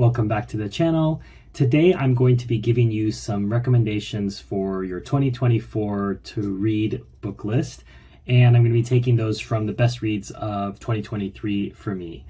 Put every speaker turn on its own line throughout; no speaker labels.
Welcome back to the channel. Today I'm going to be giving you some recommendations for your 2024 to read book list, and I'm going to be taking those from the best reads of 2023 for me.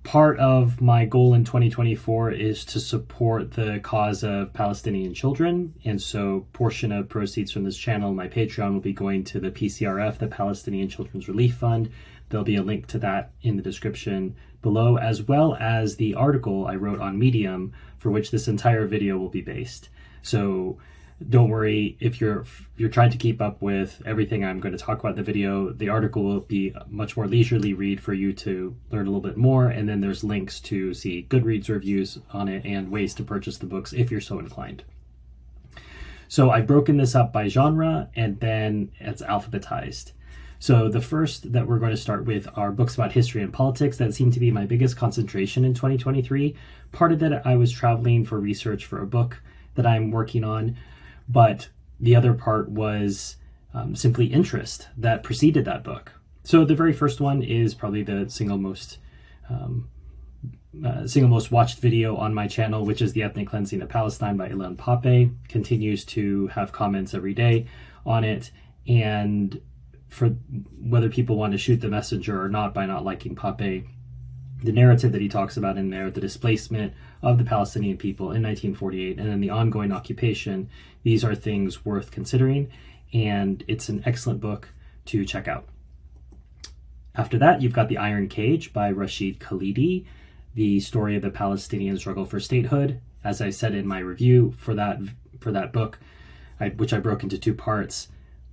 Part of my goal in 2024 is to support the cause of Palestinian children, and so portion of proceeds from this channel, my Patreon, will be going to the PCRF, the Palestinian Children's Relief Fund. There'll be a link to that in the description below, as well as the article I wrote on Medium for which this entire video will be based. So don't worry if you're trying to keep up with everything I'm going to talk about in the video. The article will be a much more leisurely read for you to learn a little bit more, and then there's links to see Goodreads reviews on it and ways to purchase the books if you're so inclined. So I've broken this up by genre, and then it's alphabetized. So the first that we're going to start with are books about history and politics. That seemed to be my biggest concentration in 2023. Part of that, I was traveling for research for a book that I'm working on, but the other part was simply interest that preceded that book. So the very first one is probably the single most watched video on my channel, which is The Ethnic Cleansing of Palestine by Ilan Pappé. Continues to have comments every day on it, and for whether people want to shoot the messenger or not by not liking Pappé, the narrative that he talks about in there, the displacement of the Palestinian people in 1948, and then the ongoing occupation, these are things worth considering, and it's an excellent book to check out. After that, you've got The Iron Cage by Rashid Khalidi, the story of the Palestinian struggle for statehood. As I said in my review for that book, which I broke into two parts,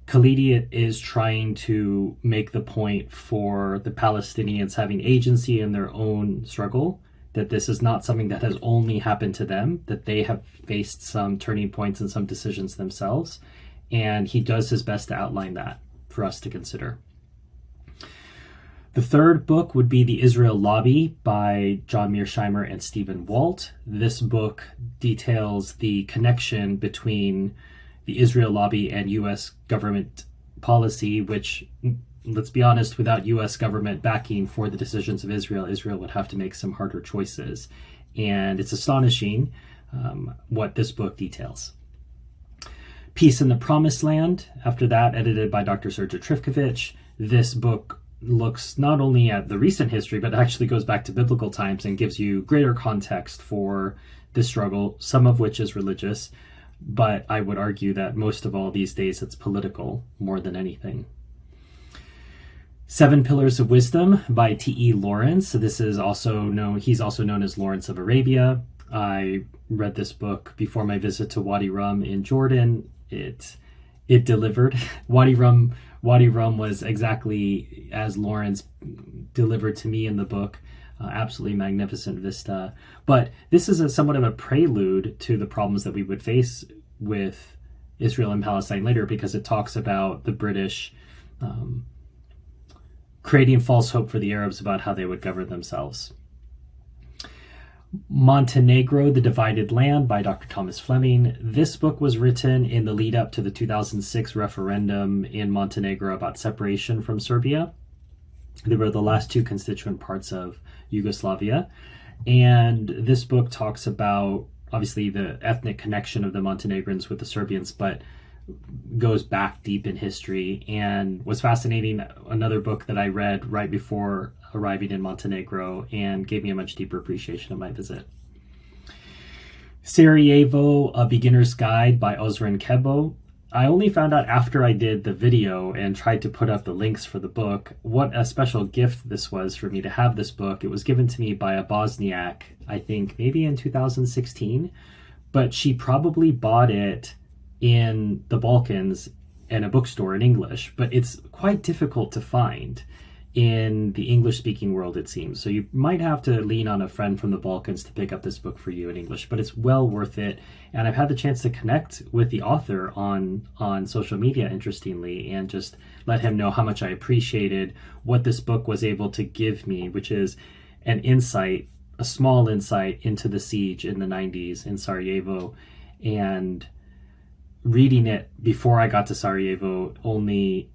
Khalidi is trying to make the point for the Palestinians having agency in their own struggle, that this is not something that has only happened to them, that they have faced some turning points and some decisions themselves, and he does his best to outline that for us to consider. The third book would be The Israel Lobby by John Mearsheimer and Stephen Walt. This book details the connection between the Israel lobby and U.S. government policy, which, let's be honest, without U.S. government backing for the decisions of Israel, Israel would have to make some harder choices. And it's astonishing what this book details. Peace in the Promised Land, after that, edited by Dr. Sergej Trifkovic. This book looks not only at the recent history, but actually goes back to biblical times and gives you greater context for this struggle, some of which is religious, but I would argue that most of all these days it's political more than anything. Seven Pillars of Wisdom by T.E. Lawrence. So this is he's also known as Lawrence of Arabia. I read this book before my visit to Wadi Rum in Jordan. It delivered. Wadi Rum was exactly as Lawrence delivered to me in the book. Absolutely magnificent vista. But this is somewhat of a prelude to the problems that we would face with Israel and Palestine later, because it talks about the British creating false hope for the Arabs about how they would govern themselves. Montenegro, The Divided Land by Dr. Thomas Fleming. This book was written in the lead up to the 2006 referendum in Montenegro about separation from Serbia. They were the last two constituent parts of Yugoslavia. And this book talks about, obviously, the ethnic connection of the Montenegrins with the Serbians, but goes back deep in history and was fascinating. Another book that I read right before arriving in Montenegro and gave me a much deeper appreciation of my visit. Sarajevo, A Beginner's Guide by Ozren Kebo. I only found out after I did the video and tried to put up the links for the book what a special gift this was for me to have this book. It was given to me by a Bosniak, I think maybe in 2016, but she probably bought it in the Balkans in a bookstore in English, but it's quite difficult to find in the English-speaking world, it seems. So you might have to lean on a friend from the Balkans to pick up this book for you in English, but it's well worth it. And I've had the chance to connect with the author on social media, interestingly, and just let him know how much I appreciated what this book was able to give me, which is an insight, a small insight into the siege in the 90s in Sarajevo. And reading it before I got to Sarajevo only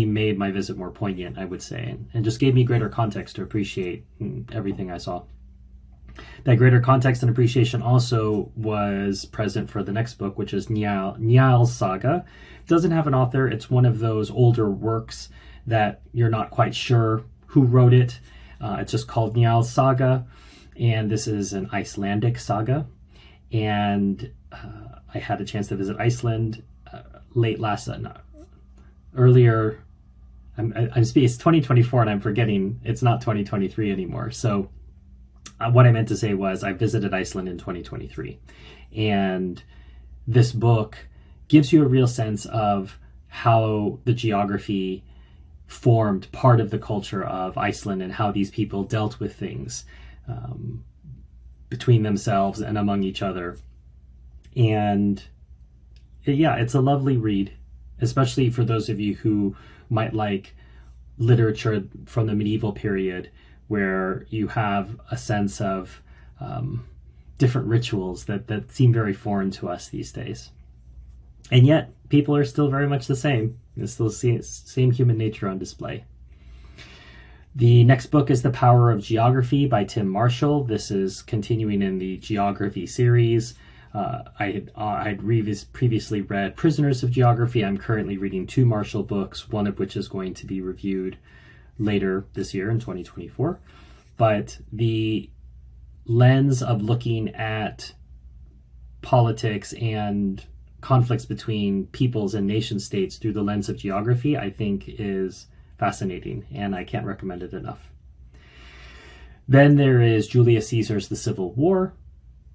made my visit more poignant, I would say, and just gave me greater context to appreciate everything I saw. That greater context and appreciation also was present for the next book, which is Nial Saga. It doesn't have an author. It's one of those older works that you're not quite sure who wrote it. It's just called Nial Saga, and this is an Icelandic saga. And I had a chance to visit Iceland earlier. It's 2024 and I'm forgetting it's not 2023 anymore. So what I meant to say was I visited Iceland in 2023, and this book gives you a real sense of how the geography formed part of the culture of Iceland and how these people dealt with things between themselves and among each other. And yeah, it's a lovely read, especially for those of you who might like literature from the medieval period, where you have a sense of different rituals that seem very foreign to us these days. And yet, people are still very much the same. It's still the same human nature on display. The next book is The Power of Geography by Tim Marshall. This is continuing in the geography series. I'd previously read Prisoners of Geography. I'm currently reading 2 Marshall books, one of which is going to be reviewed later this year in 2024. But the lens of looking at politics and conflicts between peoples and nation states through the lens of geography, I think is fascinating, and I can't recommend it enough. Then there is Julius Caesar's The Civil War.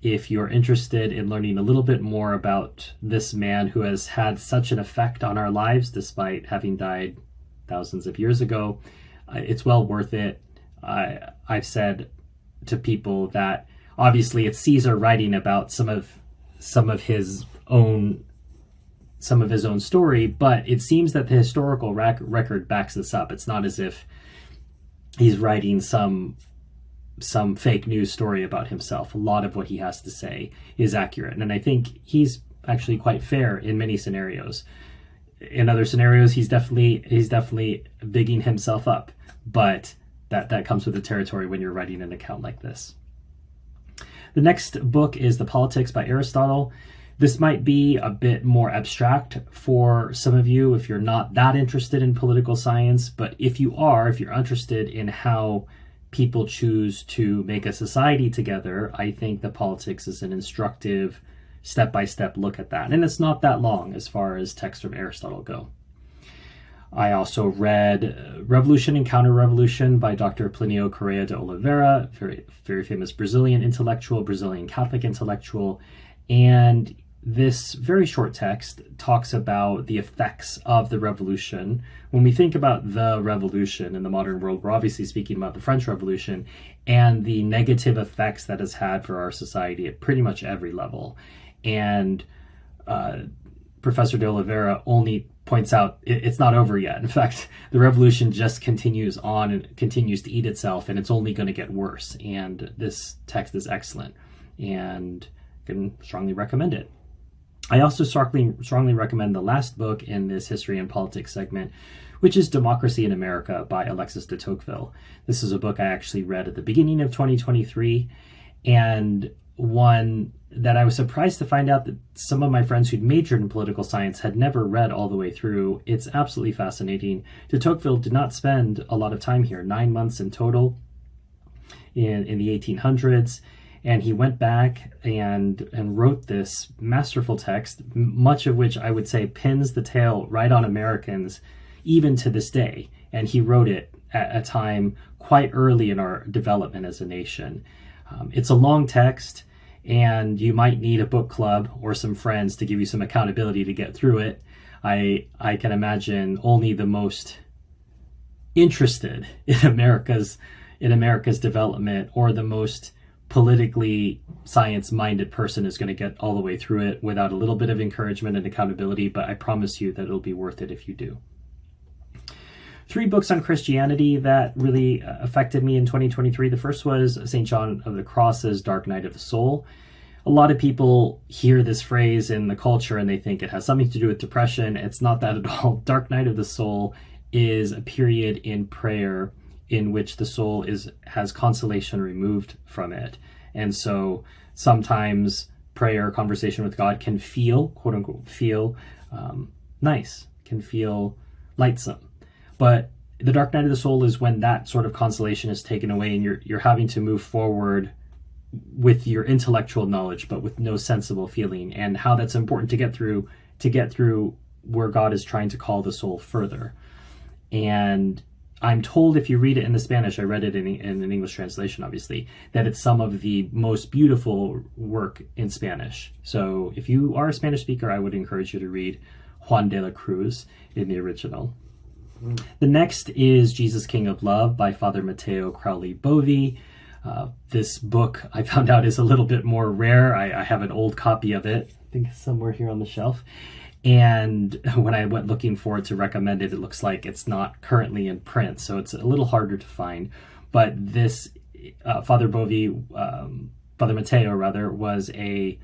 If you're interested in learning a little bit more about this man who has had such an effect on our lives despite having died thousands of years ago, it's well worth it. I've said to people that obviously it's Caesar writing about some of his own story, but it seems that the historical record backs this up. It's not as if he's writing some fake news story about himself. A lot of what he has to say is accurate, and I think he's actually quite fair in many scenarios. In other scenarios, he's definitely bigging himself up, but that comes with the territory when you're writing an account like this. The next book is The Politics by Aristotle. This might be a bit more abstract for some of you if you're not that interested in political science, but if you're interested in how people choose to make a society together, I think The Politics is an instructive step-by-step look at that. And it's not that long as far as texts from Aristotle go. I also read Revolution and CounterRevolution by Dr. Plinio Correa de Oliveira, very, very famous Brazilian intellectual, Brazilian Catholic intellectual. And this very short text talks about the effects of the revolution. When we think about the revolution in the modern world, we're obviously speaking about the French Revolution and the negative effects that has had for our society at pretty much every level. And Professor de Oliveira only points out it's not over yet. In fact, the revolution just continues on and continues to eat itself, and it's only going to get worse. And this text is excellent and can strongly recommend it. I also strongly recommend the last book in this history and politics segment, which is Democracy in America by Alexis de Tocqueville. This is a book I actually read at the beginning of 2023, and one that I was surprised to find out that some of my friends who'd majored in political science had never read all the way through. It's absolutely fascinating. De Tocqueville did not spend a lot of time here, 9 months in total in the 1800s. And he went back and wrote this masterful text, much of which I would say pins the tail right on Americans, even to this day. And he wrote it at a time quite early in our development as a nation. It's a long text, and you might need a book club or some friends to give you some accountability to get through it. I can imagine only the most interested in America's development, or the most politically science-minded person is going to get all the way through it without a little bit of encouragement and accountability, but I promise you that it'll be worth it if you do. 3 books on Christianity that really affected me in 2023. The first was St. John of the Cross's Dark Night of the Soul. A lot of people hear this phrase in the culture and they think it has something to do with depression. It's not that at all. Dark Night of the Soul is a period in prayer in which the soul has consolation removed from it. And so sometimes prayer, conversation with God can feel, quote unquote, feel nice, can feel lightsome. But the dark night of the soul is when that sort of consolation is taken away and you're having to move forward with your intellectual knowledge, but with no sensible feeling, and how that's important to get through where God is trying to call the soul further. And I'm told, if you read it in the Spanish, I read it in an English translation, obviously, that it's some of the most beautiful work in Spanish. So if you are a Spanish speaker, I would encourage you to read Juan de la Cruz in the original. The next is Jesus, King of Love by Father Matteo Crowley Bovey. This book, I found out, is a little bit more rare. I have an old copy of it, I think somewhere here on the shelf. And when I went looking for it to recommend it, it looks like it's not currently in print, so it's a little harder to find. But this Father Matteo rather, was a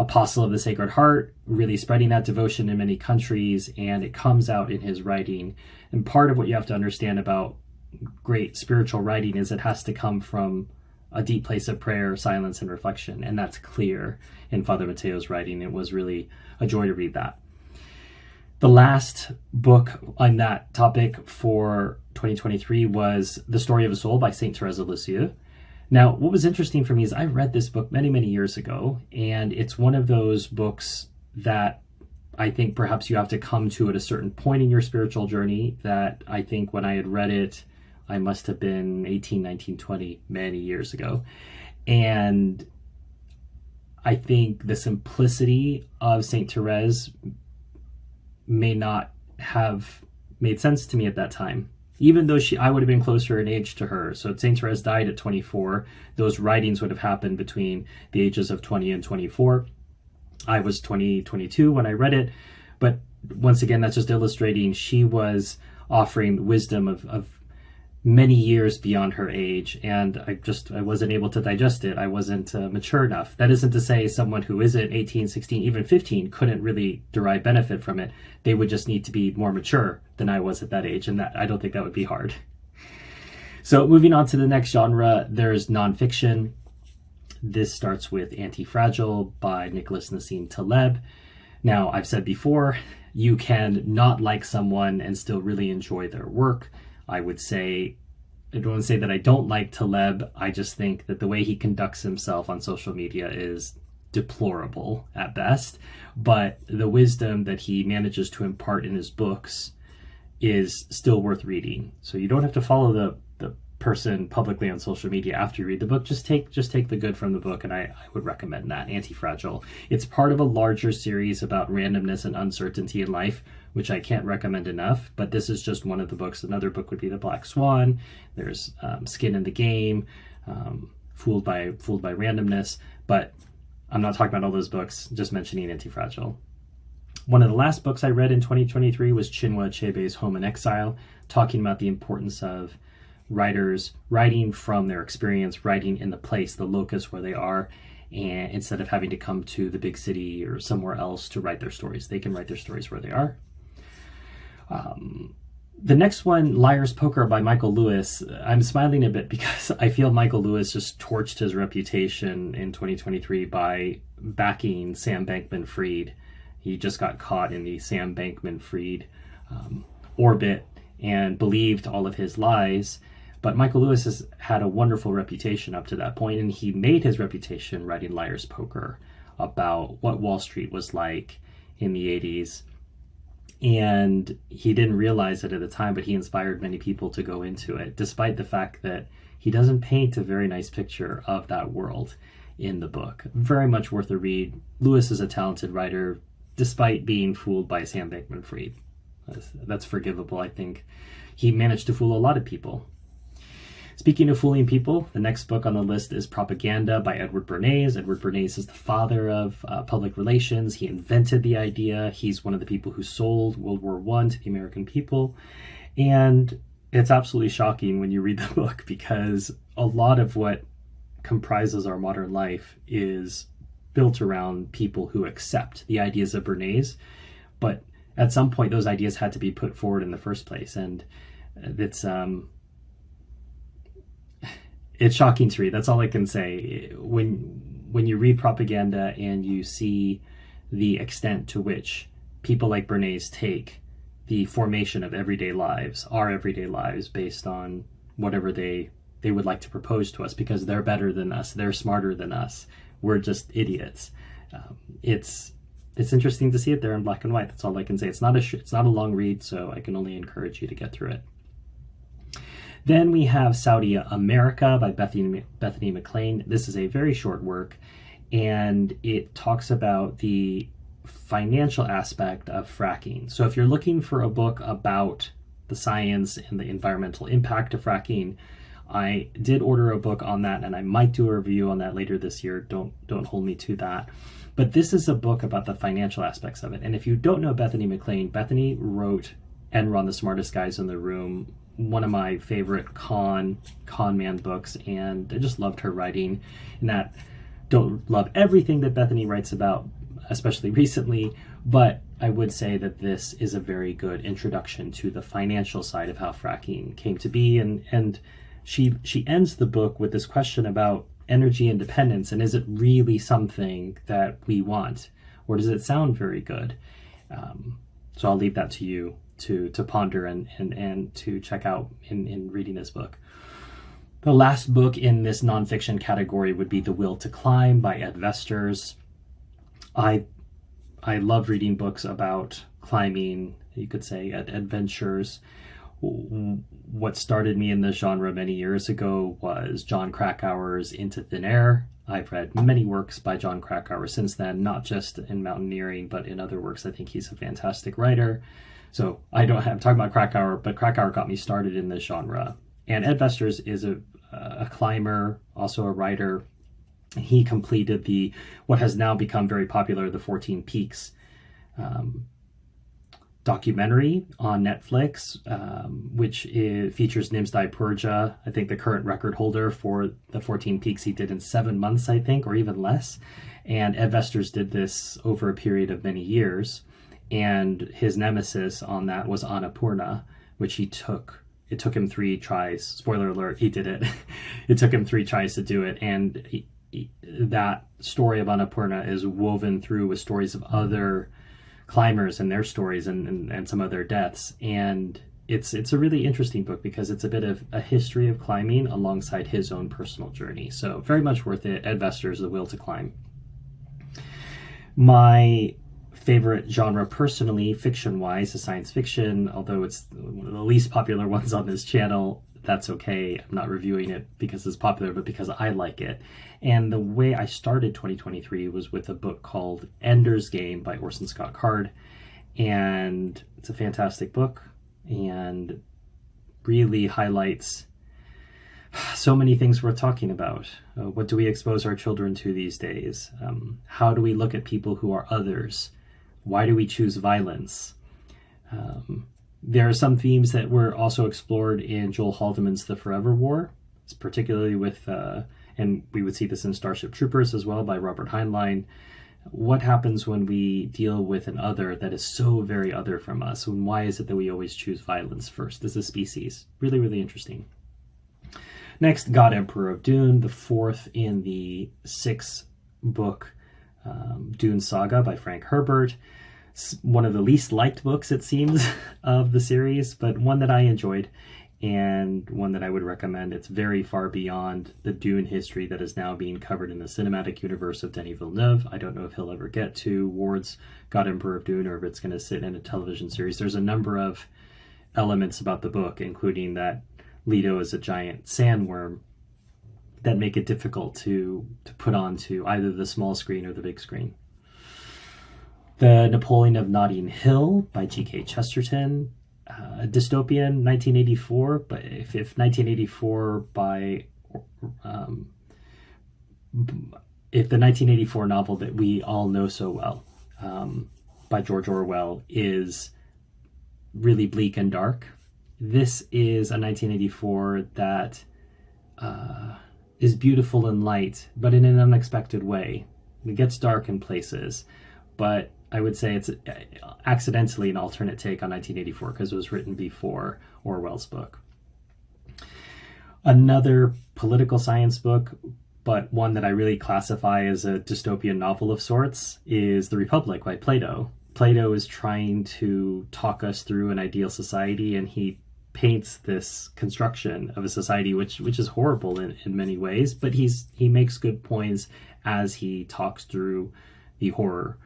apostle of the Sacred Heart, really spreading that devotion in many countries, and it comes out in his writing. And part of what you have to understand about great spiritual writing is it has to come from a deep place of prayer, silence, and reflection, and that's clear in Father Matteo's writing. It was really a joy to read that. The last book on that topic for 2023 was The Story of a Soul by Saint Therese of Lisieux. Now, what was interesting for me is I read this book many, many years ago, and it's one of those books that I think perhaps you have to come to at a certain point in your spiritual journey, that I think when I had read it, I must have been 18, 19, 20, many years ago. And I think the simplicity of Saint Therese may not have made sense to me at that time, even though I would have been closer in age to her. So Saint Therese died at 24. Those writings would have happened between the ages of 20 and 24. I was 22 when I read it. But once again, that's just illustrating she was offering wisdom of many years beyond her age, and I wasn't able to digest it. I wasn't mature enough. That isn't to say someone who isn't 18, 16, even 15 couldn't really derive benefit from it. They would just need to be more mature than I was at that age, and that I don't think that would be hard. So moving on to the next genre, there's nonfiction. This starts with Anti-Fragile by Nicholas Nassim Taleb. Now, I've said before, you can not like someone and still really enjoy their work. I don't want to say that I don't like Taleb. I just think that the way he conducts himself on social media is deplorable at best. But the wisdom that he manages to impart in his books is still worth reading. So you don't have to follow the person publicly on social media after you read the book. Just take the good from the book, and I would recommend that, Anti-Fragile. It's part of a larger series about randomness and uncertainty in life, which I can't recommend enough, but this is just one of the books. Another book would be The Black Swan. There's Skin in the Game, Fooled by Randomness, but I'm not talking about all those books, just mentioning Anti-Fragile. One of the last books I read in 2023 was Chinua Achebe's Home in Exile, talking about the importance of writers writing from their experience, writing in the place, the locus where they are, and instead of having to come to the big city or somewhere else to write their stories. They can write their stories where they are. The next one, Liar's Poker by Michael Lewis. I'm smiling a bit because I feel Michael Lewis just torched his reputation in 2023 by backing Sam Bankman-Fried. He just got caught in the Sam Bankman-Fried orbit and believed all of his lies. But Michael Lewis has had a wonderful reputation up to that point, and he made his reputation writing Liar's Poker about what Wall Street was like in the 80s. And he didn't realize it at the time, but he inspired many people to go into it, despite the fact that he doesn't paint a very nice picture of that world in the book. Very much worth a read. Lewis is a talented writer, despite being fooled by Sam Bankman-Fried. That's forgivable, I think. He managed to fool a lot of people. Speaking of fooling people, the next book on the list is Propaganda by Edward Bernays. Edward Bernays is the father of public relations. He invented the idea. He's one of the people who sold World War I to the American people. And it's absolutely shocking when you read the book, because a lot of what comprises our modern life is built around people who accept the ideas of Bernays. But at some point, those ideas had to be put forward in the first place. And it's shocking to read. That's all I can say. When you read propaganda and you see the extent to which people like Bernays take the formation of everyday lives, our everyday lives, based on whatever they would like to propose to us, because they're better than us, they're smarter than us, we're just idiots. It's interesting to see it there in black and white. That's all I can say. It's not a long read, so I can only encourage you to get through it. Then we have Saudi America by Bethany McLean. This is a very short work, and it talks about the financial aspect of fracking. So if you're looking for a book about the science and the environmental impact of fracking, I did order a book on that, and I might do a review on that later this year. Don't hold me to that. But this is a book about the financial aspects of it. And if you don't know Bethany McLean, Bethany wrote Enron, the Smartest Guys in the Room, one of my favorite con man books, and I just loved her writing. And that, don't love everything that Bethany writes about, especially recently, but I would say that this is a very good introduction to the financial side of how fracking came to be. And she ends the book with this question about energy independence, and is it really something that we want, or does it sound very good? So I'll leave that to you to ponder and to check out in reading this book. The last book in this nonfiction category would be The Will to Climb by Ed Vesters. I love reading books about climbing, you could say, adventures. What started me in this genre many years ago was John Krakauer's Into Thin Air. I've read many works by John Krakauer since then, not just in mountaineering, but in other works. I think he's a fantastic writer. So I'm talking about Krakauer, but Krakauer got me started in this genre. And Ed Vesters is a climber, also a writer. He completed what has now become very popular, the 14 Peaks documentary on Netflix, which features Nimsdai Purja, I think the current record holder for the 14 Peaks. He did in 7 months, I think, or even less. And Ed Vesters did this over a period of many years. And his nemesis on that was Annapurna, which it took him 3 tries. Spoiler alert, he did it. It took him 3 tries to do it. And that story of Annapurna is woven through with stories of other climbers and their stories and some of their deaths. And it's a really interesting book because it's a bit of a history of climbing alongside his own personal journey. So very much worth it. Ed Vesters, The Will to Climb. My favorite genre personally, fiction-wise, is science fiction, although it's one of the least popular ones on this channel. That's okay. I'm not reviewing it because it's popular, but because I like it. And the way I started 2023 was with a book called Ender's Game by Orson Scott Card. And it's a fantastic book and really highlights so many things worth talking about. What do we expose our children to these days? How do we look at people who are others? Why do we choose violence? There are some themes that were also explored in Joel Haldeman's The Forever War, particularly with, and we would see this in Starship Troopers as well by Robert Heinlein. What happens when we deal with an other that is so very other from us? And why is it that we always choose violence first as a species? Really, really interesting. Next, God Emperor of Dune, the 4th in the 6-book Dune Saga by Frank Herbert. One of the least liked books, it seems, of the series, but one that I enjoyed and one that I would recommend. It's very far beyond the Dune history that is now being covered in the cinematic universe of Denis Villeneuve. I don't know if he'll ever get to Ward's God Emperor of Dune or if it's going to sit in a television series. There's a number of elements about the book, including that Leto is a giant sandworm, that make it difficult to put onto either the small screen or the big screen. The Napoleon of Notting Hill by G.K. Chesterton, dystopian 1984, but if 1984 if the 1984 novel that we all know so well by George Orwell is really bleak and dark, this is a 1984 that is beautiful and light, but in an unexpected way. It gets dark in places, but I would say it's accidentally an alternate take on 1984 because it was written before Orwell's book. Another political science book, but one that I really classify as a dystopian novel of sorts, is The Republic by Plato. Plato is trying to talk us through an ideal society, and he paints this construction of a society which is horrible in many ways, but he makes good points as he talks through the horror.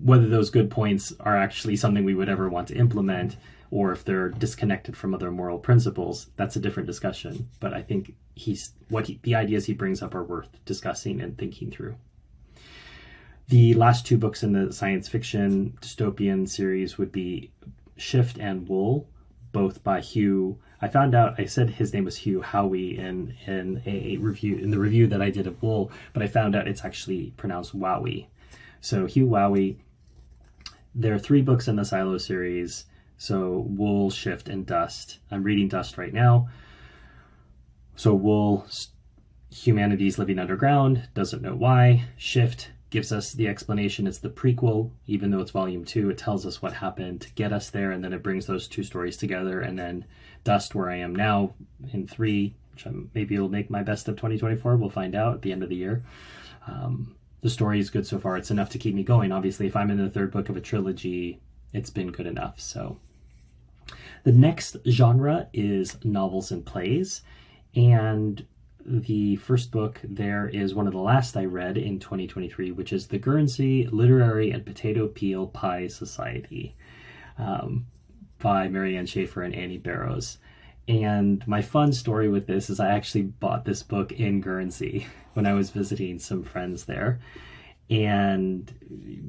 Whether those good points are actually something we would ever want to implement, or if they're disconnected from other moral principles, that's a different discussion. But I think the ideas he brings up are worth discussing and thinking through. The last two books in the science fiction dystopian series would be Shift and Wool, both by Hugh. I found out, I said his name was Hugh Howey in a review, in the review that I did of Wool, but I found out it's actually pronounced Wowie. So Hugh Howey, there are 3 books in the Silo series, so Wool, Shift, and Dust. I'm reading Dust right now. So Wool, humanity's living underground, doesn't know why. Shift gives us the explanation. It's the prequel, even though it's volume 2. It tells us what happened to get us there, and then it brings those 2 stories together. And then Dust, where I am now, in 3, which maybe will make my best of 2024. We'll find out at the end of the year. The story is good so far. It's enough to keep me going. Obviously, if I'm in the 3rd book of a trilogy, it's been good enough. So the next genre is novels and plays. And the first book there is one of the last I read in 2023, which is The Guernsey Literary and Potato Peel Pie Society by Marianne Schaefer and Annie Barrows. And my fun story with this is I actually bought this book in Guernsey when I was visiting some friends there. And,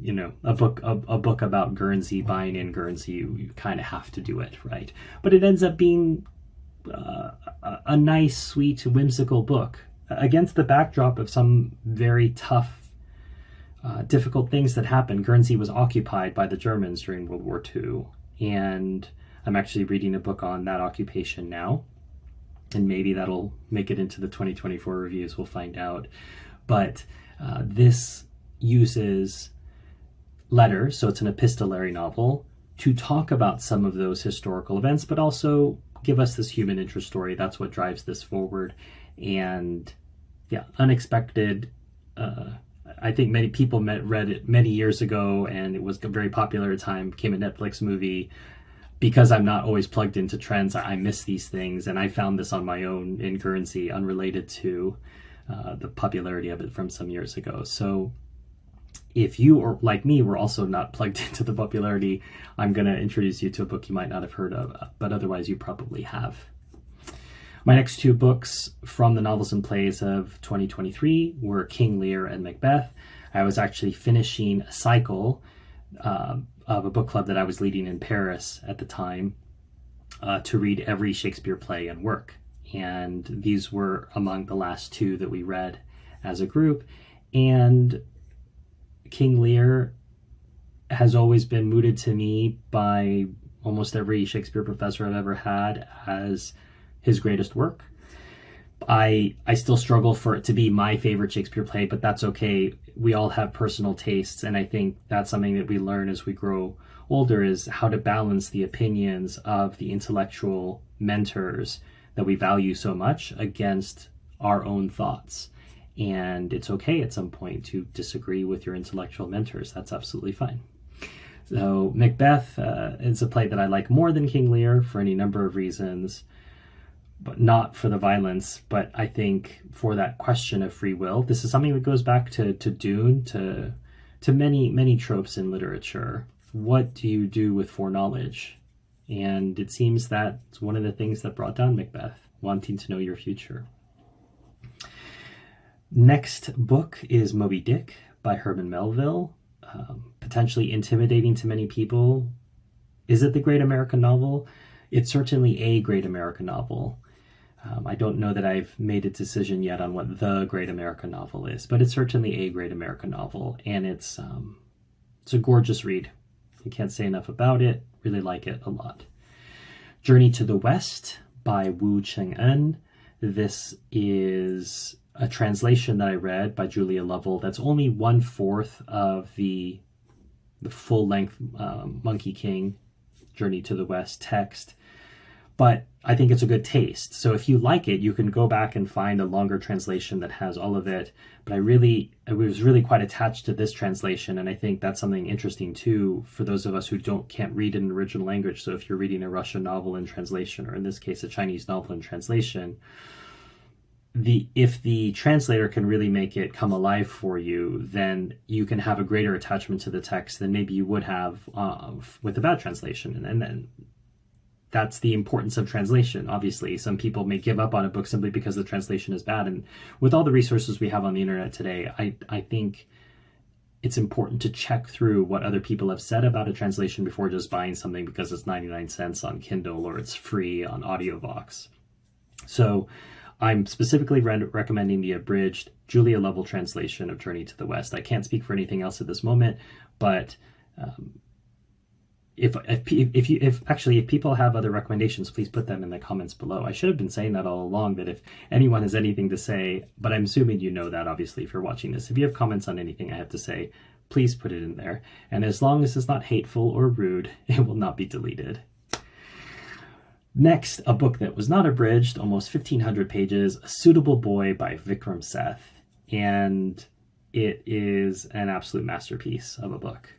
you know, a book about Guernsey, buying in Guernsey, you kind of have to do it, right? But it ends up being a nice, sweet, whimsical book against the backdrop of some very tough, difficult things that happened. Guernsey was occupied by the Germans during World War II, and I'm actually reading a book on that occupation now, and maybe that'll make it into the 2024 reviews. We'll find out. But this uses letters, so it's an epistolary novel, to talk about some of those historical events, but also give us this human interest story. That's what drives this forward. And yeah, unexpected. I think many people read it many years ago, and it was very popular at the time, became a Netflix movie. Because I'm not always plugged into trends, I miss these things, and I found this on my own in Guernsey, unrelated to the popularity of it from some years ago. So if you, or like me, were also not plugged into the popularity, I'm going to introduce you to a book you might not have heard of, but otherwise you probably have. My next 2 books from the novels and plays of 2023 were King Lear and Macbeth. I was actually finishing a cycle of a book club that I was leading in Paris at the time to read every Shakespeare play and work. And these were among the last 2 that we read as a group. And King Lear has always been mooted to me by almost every Shakespeare professor I've ever had as his greatest work. I still struggle for it to be my favorite Shakespeare play, but that's okay. We all have personal tastes, and I think that's something that we learn as we grow older, is how to balance the opinions of the intellectual mentors that we value so much against our own thoughts. And it's okay at some point to disagree with your intellectual mentors. That's absolutely fine. So Macbeth is a play that I like more than King Lear for any number of reasons, but not for the violence, but I think for that question of free will. This is something that goes back to Dune, to many tropes in literature. What do you do with foreknowledge? And it seems that's one of the things that brought down Macbeth, wanting to know your future. Next book is Moby Dick by Herman Melville. Potentially intimidating to many people. Is it the great American novel? It's certainly a great American novel. I don't know that I've made a decision yet on what the great American novel is, but it's certainly a great American novel, and it's a gorgeous read. I can't say enough about it. Really like it a lot. Journey to the West by Wu Cheng-en. This is a translation that I read by Julia Lovell that's only 1/4 of the full-length Monkey King Journey to the West text. but I think it's a good taste. So if you like it, you can go back and find a longer translation that has all of it. But I was really quite attached to this translation, and I think that's something interesting too for those of us who can't read in an original language. So if you're reading a Russian novel in translation, or in this case a Chinese novel in translation, if the translator can really make it come alive for you, then you can have a greater attachment to the text than maybe you would have with a bad translation. And then that's the importance of translation. Obviously, some people may give up on a book simply because the translation is bad. And with all the resources we have on the internet today, I think it's important to check through what other people have said about a translation before just buying something because it's 99 cents on Kindle or it's free on AudioVox. So I'm specifically recommending the abridged Julia Lovell translation of Journey to the West. I can't speak for anything else at this moment, but if people have other recommendations, please put them in the comments below. I should have been saying that all along, that if anyone has anything to say, but I'm assuming you know that, obviously, if you're watching this. If you have comments on anything I have to say, please put it in there. And as long as it's not hateful or rude, it will not be deleted. Next, a book that was not abridged, almost 1,500 pages, A Suitable Boy by Vikram Seth. And it is an absolute masterpiece of a book.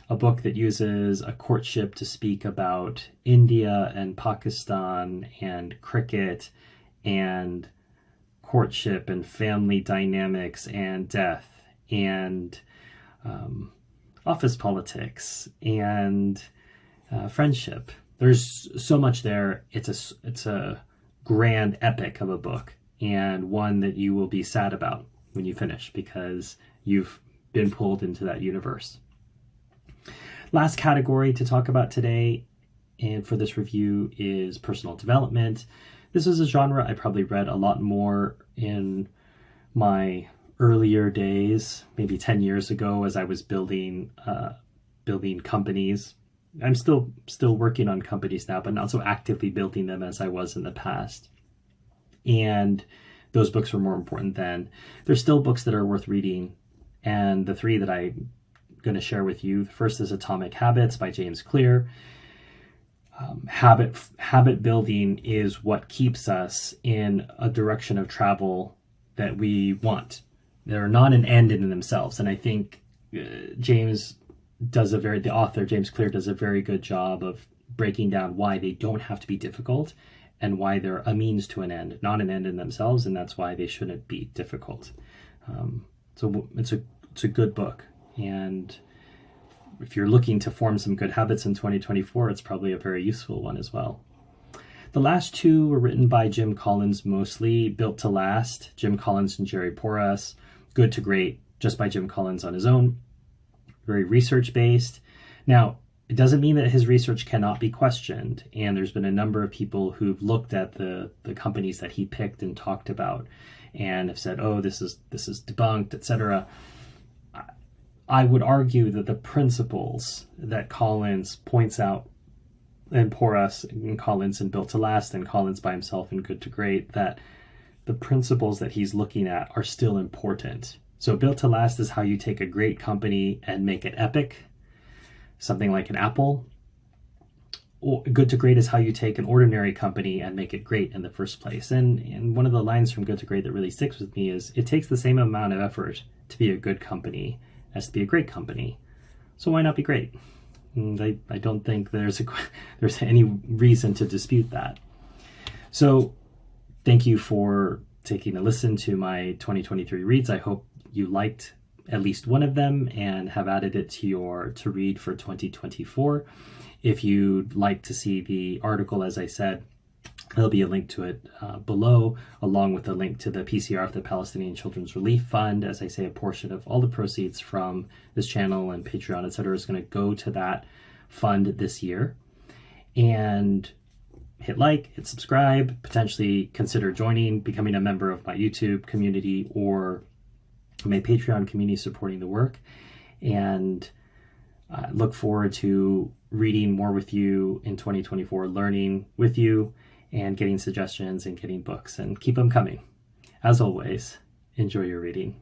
A book that uses a courtship to speak about India and Pakistan and cricket and courtship and family dynamics and death and office politics and friendship. There's so much there. It's a grand epic of a book, and one that you will be sad about when you finish because you've been pulled into that universe. Last category to talk about today and for this review is personal development. This is a genre I probably read a lot more in my earlier days, maybe 10 years ago, as I was building companies. I'm still working on companies now, but not so actively building them as I was in the past. And those books were more important then. There's still books that are worth reading, and the three that I'm going to share with you. The first is Atomic Habits by James Clear. Habit building is what keeps us in a direction of travel that we want. They're not an end in themselves, and I think the author James Clear does a very good job of breaking down why they don't have to be difficult and why they're a means to an end, not an end in themselves, and that's why they shouldn't be difficult. So it's a good book, and if you're looking to form some good habits in 2024, it's probably a very useful one as well. The last two were written by Jim Collins mostly. Built to Last, Jim Collins and Jerry Porras. Good to Great, just by Jim Collins on his own. Very research-based. Now, it doesn't mean that his research cannot be questioned, and there's been a number of people who've looked at the companies that he picked and talked about and have said, oh, this is debunked, etc. I would argue that the principles that Collins points out, and Porras and Collins and Built to Last, and Collins by himself in Good to Great, that the principles that he's looking at are still important. So Built to Last is how you take a great company and make it epic, something like an Apple. Good to Great is how you take an ordinary company and make it great in the first place. And one of the lines from Good to Great that really sticks with me is, it takes the same amount of effort to be a good company as to be a great company. So why not be great? And I don't think there's any reason to dispute that. So thank you for taking a listen to my 2023 reads. I hope you liked at least one of them and have added it to read for 2024. If you'd like to see the article, as I said, there'll be a link to it below, along with a link to the PCR of the Palestinian Children's Relief Fund. As I say, a portion of all the proceeds from this channel and Patreon, etc., is going to go to that fund this year. And hit like, hit subscribe, potentially consider becoming a member of my YouTube community or my Patreon community supporting the work. And look forward to reading more with you in 2024, learning with you, and getting suggestions and getting books, and keep them coming. As always, enjoy your reading.